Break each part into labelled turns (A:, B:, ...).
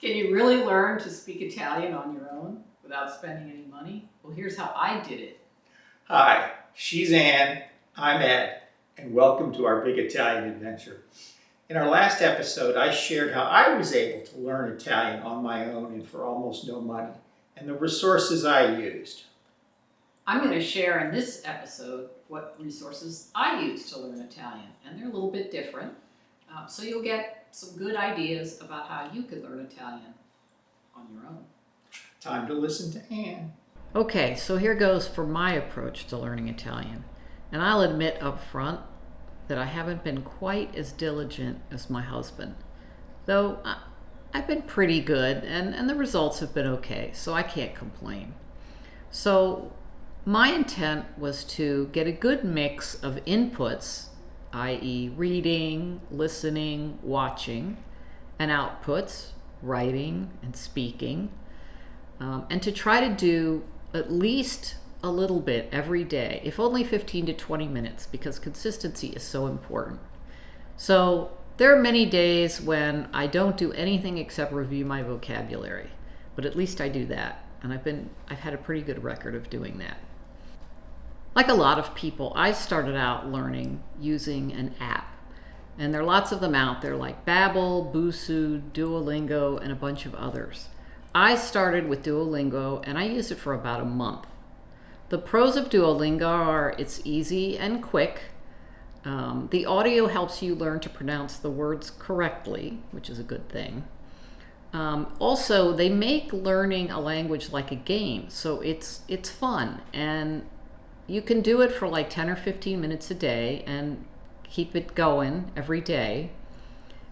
A: Can you really learn to speak Italian on your own without spending any money? Well, here's how I did it.
B: Hi, she's Ann, I'm Ed, and welcome to our big Italian adventure. In our last episode, I shared how I was able to learn Italian on my own and for almost no money, and the resources I used.
A: I'm going to share in this episode what resources I use to learn Italian, and they're a little bit different. So you'll get some good ideas about how you could learn Italian on your own.
B: Time to listen to Ann.
A: Okay, so here goes for my approach to learning Italian. And I'll admit up front that I haven't been quite as diligent as my husband. Though I've been pretty good and the results have been okay, so I can't complain. So my intent was to get a good mix of inputs, i.e. reading, listening, watching, and outputs, writing and speaking, and to try to do at least a little bit every day, if only 15 to 20 minutes, because consistency is so important. So there are many days when I don't do anything except review my vocabulary, but at least I do that, and I've had a pretty good record of doing that. Like a lot of people, I started out learning using an app, and there are lots of them out there like Babbel, Busuu, Duolingo, and a bunch of others. I started with Duolingo, and I used it for about a month. The pros of Duolingo are it's easy and quick. The audio helps you learn to pronounce the words correctly, which is a good thing. Also, they make learning a language like a game, so it's fun, and you can do it for like 10 or 15 minutes a day and keep it going every day.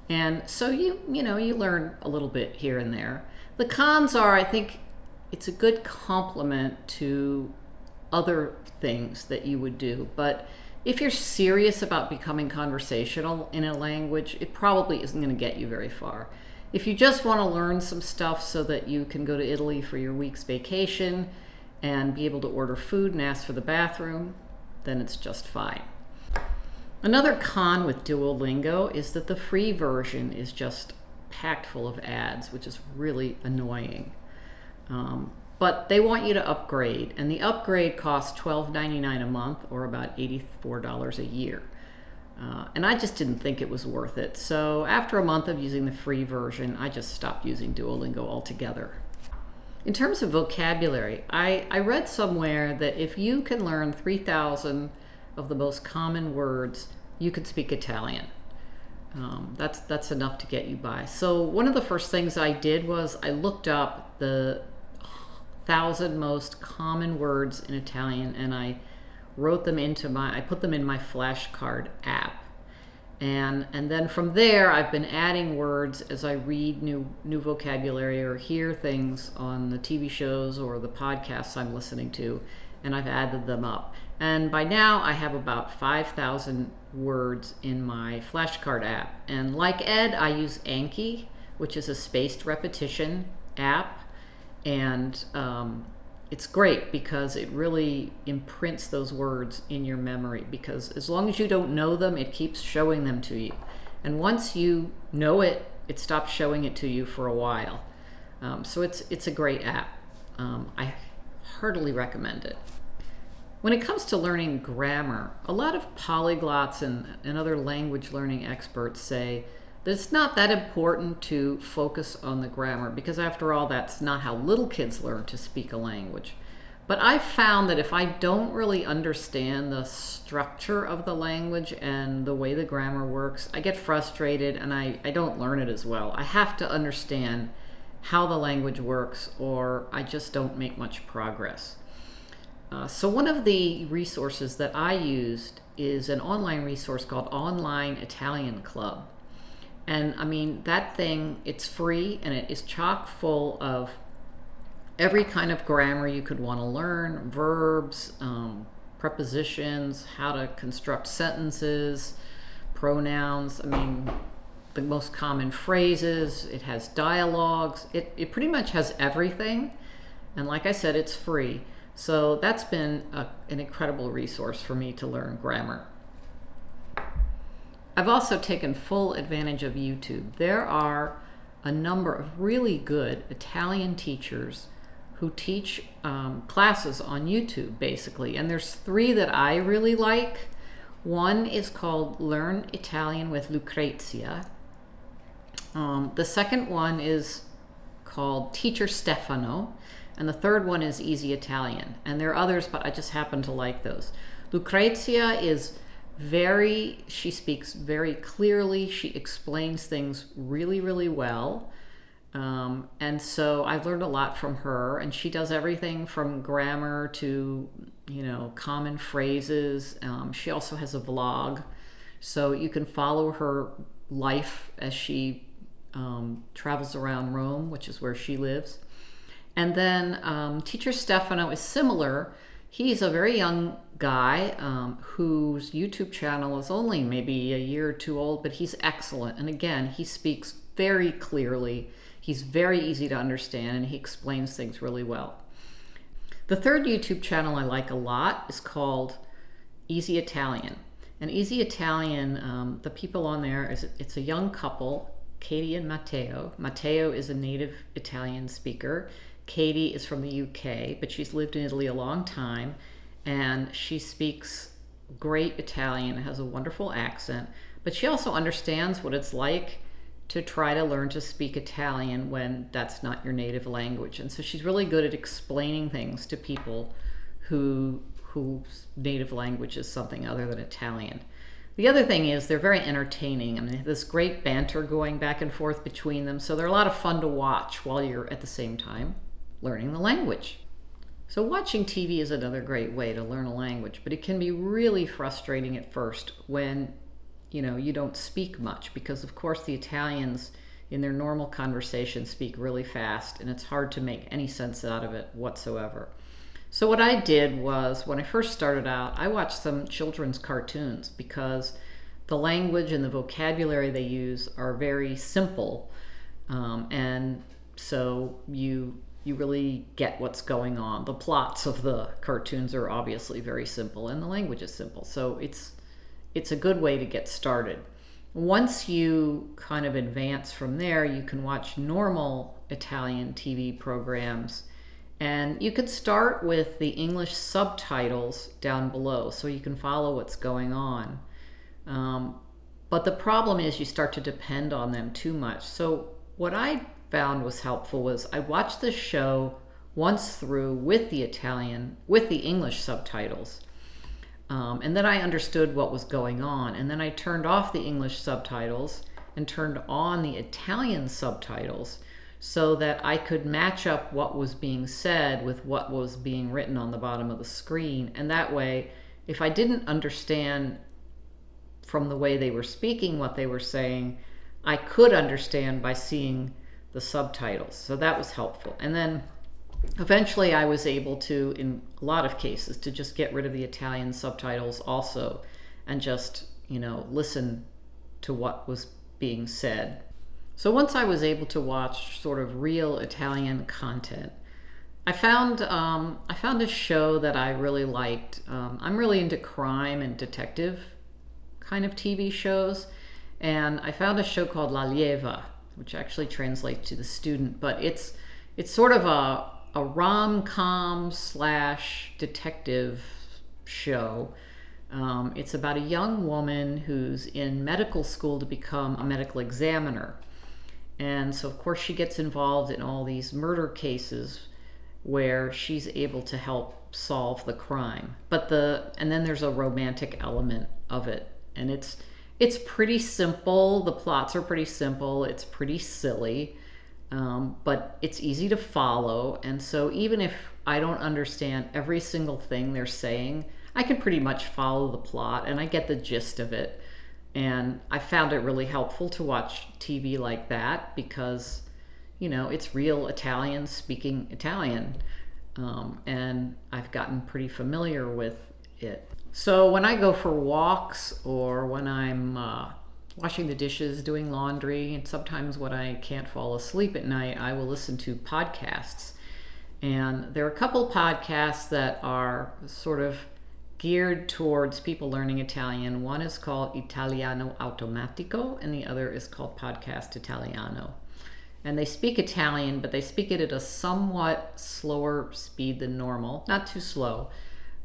A: And so you learn a little bit here and there. The cons are, I think it's a good complement to other things that you would do. But if you're serious about becoming conversational in a language, it probably isn't going to get you very far. If you just want to learn some stuff so that you can go to Italy for your week's vacation and be able to order food and ask for the bathroom, then it's just fine. Another con with Duolingo is that the free version is just packed full of ads, which is really annoying. But they want you to upgrade, and the upgrade costs $12.99 a month, or about $84 a year. And I just didn't think it was worth it. So after a month of using the free version, I just stopped using Duolingo altogether. In terms of vocabulary, I read somewhere that if you can learn 3,000 of the most common words, you could speak Italian. That's enough to get you by. So one of the first things I did was I looked up the 1,000 most common words in Italian, and I put them in my flashcard app. And then from there, I've been adding words as I read new vocabulary or hear things on the TV shows or the podcasts I'm listening to, and I've added them up. And by now, I have about 5,000 words in my flashcard app. And like Ed, I use Anki, which is a spaced repetition app. And it's great because it really imprints those words in your memory, because as long as you don't know them, it keeps showing them to you. And once you know it, it stops showing it to you for a while. So it's a great app. I heartily recommend it. When it comes to learning grammar, a lot of polyglots and other language learning experts say that it's not that important to focus on the grammar, because after all, that's not how little kids learn to speak a language. But I've found that if I don't really understand the structure of the language and the way the grammar works, I get frustrated and I don't learn it as well. I have to understand how the language works, or I just don't make much progress. So one of the resources that I used is an online resource called Online Italian Club. And I mean, that thing, it's free and it is chock full of every kind of grammar you could want to learn, verbs, prepositions, how to construct sentences, pronouns, I mean, the most common phrases. It has dialogues. It pretty much has everything. And like I said, it's free. So that's been an incredible resource for me to learn grammar. I've also taken full advantage of YouTube. There are a number of really good Italian teachers who teach classes on YouTube, basically. And there's 3 that I really like. One is called Learn Italian with Lucrezia. The second one is called Teacher Stefano. And the third one is Easy Italian. And there are others, but I just happen to like those. Lucrezia is she speaks very clearly. She explains things really, really well. And so I've learned a lot from her, and she does everything from grammar to, common phrases. She also has a vlog, so you can follow her life as she travels around Rome, which is where she lives. And then Teacher Stefano is similar. He's a very young guy whose YouTube channel is only maybe a year or 2 old, but he's excellent. And again, he speaks very clearly. He's very easy to understand, and he explains things really well. The third YouTube channel I like a lot is called Easy Italian. And Easy Italian, the people on there, it's a young couple, Katie and Matteo. Matteo is a native Italian speaker. Katie is from the UK, but she's lived in Italy a long time, and she speaks great Italian, has a wonderful accent, but she also understands what it's like to try to learn to speak Italian when that's not your native language. And so she's really good at explaining things to people whose native language is something other than Italian. The other thing is they're very entertaining. I mean, they have this great banter going back and forth between them, so they're a lot of fun to watch while you're at the same time learning the language. So watching TV is another great way to learn a language, but it can be really frustrating at first when you don't speak much, because of course the Italians in their normal conversation speak really fast, and it's hard to make any sense out of it whatsoever. So what I did was, when I first started out, I watched some children's cartoons because the language and the vocabulary they use are very simple, and so you really get what's going on. The plots of the cartoons are obviously very simple, and the language is simple. So it's a good way to get started. Once you kind of advance from there, you can watch normal Italian TV programs, and you could start with the English subtitles down below so you can follow what's going on. But the problem is you start to depend on them too much. So what I found was helpful was I watched the show once through with the English subtitles. And then I understood what was going on. And then I turned off the English subtitles and turned on the Italian subtitles so that I could match up what was being said with what was being written on the bottom of the screen. And that way, if I didn't understand from the way they were speaking what they were saying, I could understand by seeing the subtitles. So that was helpful. And then eventually I was able to, in a lot of cases, to just get rid of the Italian subtitles also and just, listen to what was being said. So once I was able to watch sort of real Italian content, I found a show that I really liked. I'm really into crime and detective kind of TV shows, and I found a show called La Lieva, which actually translates to the student, but it's sort of a rom-com / detective show. It's about a young woman who's in medical school to become a medical examiner. And so, of course, she gets involved in all these murder cases where she's able to help solve the crime. And then there's a romantic element of it. And it's pretty simple. The plots are pretty simple. It's pretty silly. But it's easy to follow. And so even if I don't understand every single thing they're saying, I can pretty much follow the plot and I get the gist of it. And I found it really helpful to watch TV like that because, it's real Italians speaking Italian. And I've gotten pretty familiar with it. So when I go for walks or when I'm washing the dishes, doing laundry, and sometimes when I can't fall asleep at night, I will listen to podcasts. And there are a couple podcasts that are sort of geared towards people learning Italian. One is called Italiano Automatico, and the other is called Podcast Italiano. And they speak Italian, but they speak it at a somewhat slower speed than normal. Not too slow,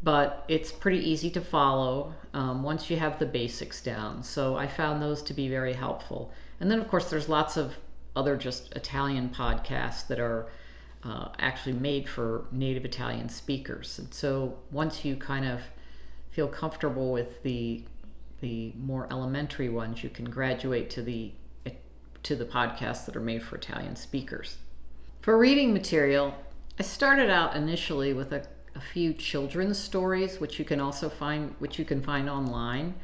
A: but it's pretty easy to follow once you have the basics down. So I found those to be very helpful. And then, of course, there's lots of other just Italian podcasts that are actually made for native Italian speakers. And so once you kind of feel comfortable with the more elementary ones, you can graduate to the podcasts that are made for Italian speakers. For reading material, I started out initially with a few children's stories, which you can find online.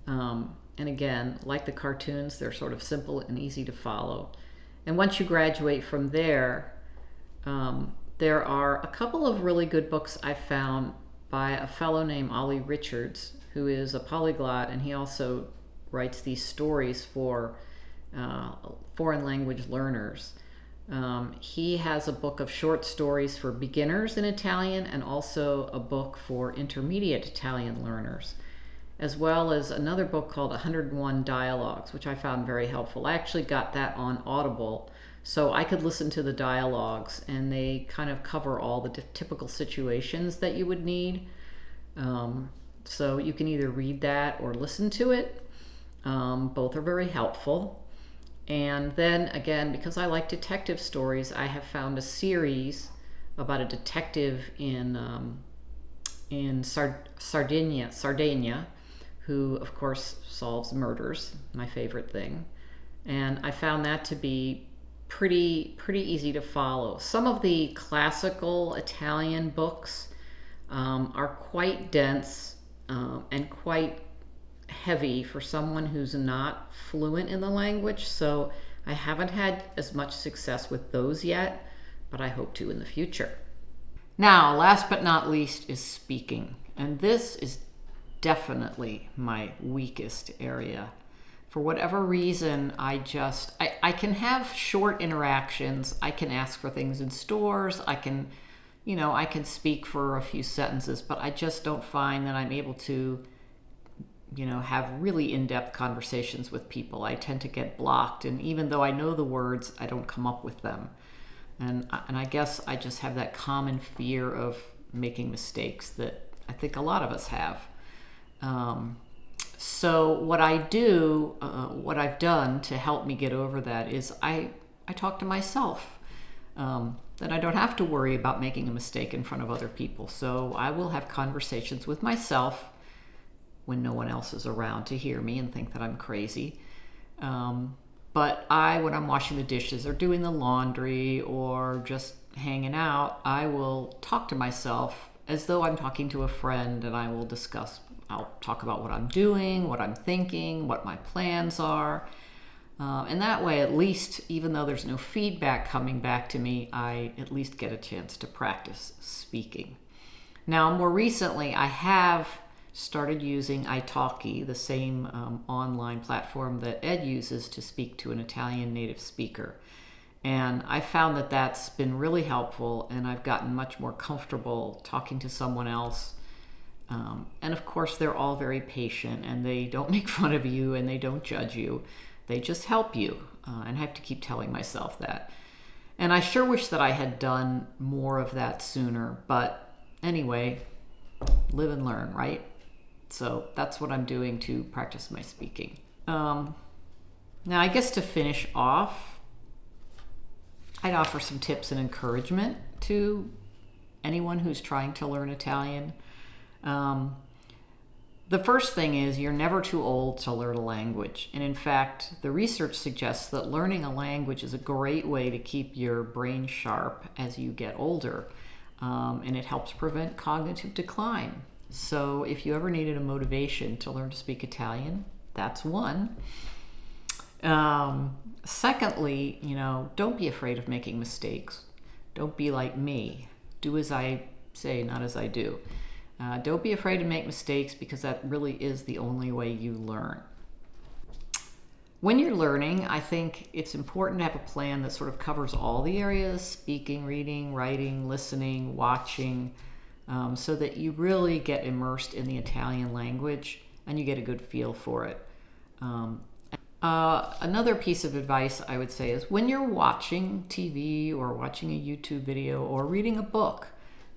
A: And again, like the cartoons, they're sort of simple and easy to follow. And once you graduate from there, there are a couple of really good books I found by a fellow named Olly Richards, who is a polyglot, and he also writes these stories for foreign language learners. He has a book of short stories for beginners in Italian and also a book for intermediate Italian learners, as well as another book called 101 Dialogues, which I found very helpful. I actually got that on Audible, so I could listen to the dialogues, and they kind of cover all the typical situations that you would need. So you can either read that or listen to it. Both are very helpful. And then again, because I like detective stories, I have found a series about a detective in Sardinia, who of course solves murders, my favorite thing. And I found that to be pretty easy to follow. Some of the classical Italian books are quite dense and quite heavy for someone who's not fluent in the language, so I haven't had as much success with those yet, but I hope to in the future. Now, last but not least is speaking, and this is definitely my weakest area. For whatever reason, I can have short interactions. I can ask for things in stores. I can speak for a few sentences, but I just don't find that I'm able to have really in-depth conversations with people. I tend to get blocked, and even though I know the words, I don't come up with them. And I guess I just have that common fear of making mistakes that I think a lot of us have. So what I've done to help me get over that is I talk to myself, that I don't have to worry about making a mistake in front of other people. So I will have conversations with myself when no one else is around to hear me and think that I'm crazy. But when I'm washing the dishes or doing the laundry or just hanging out, I will talk to myself as though I'm talking to a friend, and I'll talk about what I'm doing, what I'm thinking, what my plans are. And that way, at least, even though there's no feedback coming back to me, I at least get a chance to practice speaking. Now, more recently, I have started using italki, the same online platform that Ed uses to speak to an Italian native speaker. And I found that that's been really helpful, and I've gotten much more comfortable talking to someone else. And of course, they're all very patient, and they don't make fun of you, and they don't judge you. They just help you, and I have to keep telling myself that. And I sure wish that I had done more of that sooner, but anyway, live and learn, right? So that's what I'm doing to practice my speaking. Now, I guess to finish off, I'd offer some tips and encouragement to anyone who's trying to learn Italian. The first thing is you're never too old to learn a language. And in fact, the research suggests that learning a language is a great way to keep your brain sharp as you get older. And it helps prevent cognitive decline. So if you ever needed a motivation to learn to speak Italian, that's one. Secondly, don't be afraid of making mistakes. Don't be like me. Do as I say, not as I do. Don't be afraid to make mistakes, because that really is the only way you learn. When you're learning, I think it's important to have a plan that sort of covers all the areas: speaking, reading, writing, listening, watching, so that you really get immersed in the Italian language and you get a good feel for it. Another piece of advice I would say is when you're watching TV or watching a YouTube video or reading a book,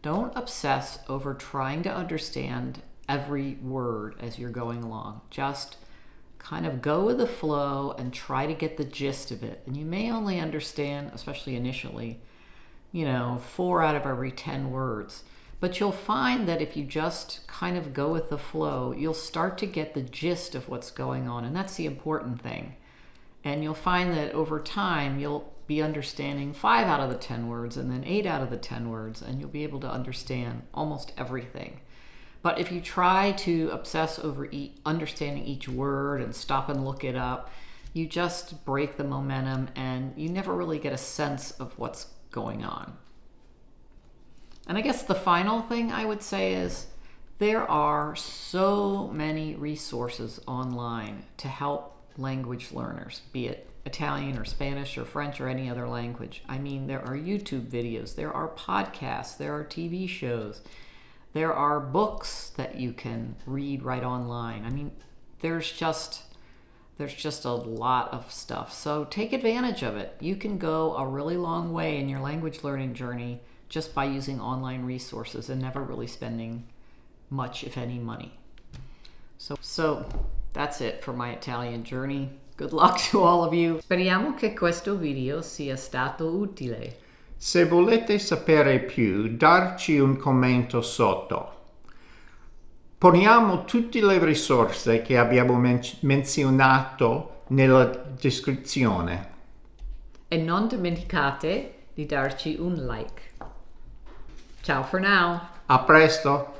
A: don't obsess over trying to understand every word as you're going along. Just kind of go with the flow and try to get the gist of it. And you may only understand, especially initially, 4 out of every 10 words. But you'll find that if you just kind of go with the flow, you'll start to get the gist of what's going on. And that's the important thing. And you'll find that over time, you'll be understanding 5 out of the 10 words and then 8 out of the 10 words, and you'll be able to understand almost everything. But if you try to obsess over understanding each word and stop and look it up, you just break the momentum and you never really get a sense of what's going on. And I guess the final thing I would say is there are so many resources online to help language learners, be it Italian or Spanish or French or any other language. I mean, there are YouTube videos, there are podcasts, there are TV shows, there are books that you can read right online. I mean, there's just a lot of stuff. So take advantage of it. You can go a really long way in your language learning journey just by using online resources and never really spending much, if any, money. So that's it for my Italian journey. Good luck to all of you. Speriamo che questo video sia stato utile.
B: Se volete sapere più, darci un commento sotto. Poniamo tutte le risorse che abbiamo menzionato nella descrizione.
A: E non dimenticate di darci un like. Ciao for now.
B: A presto!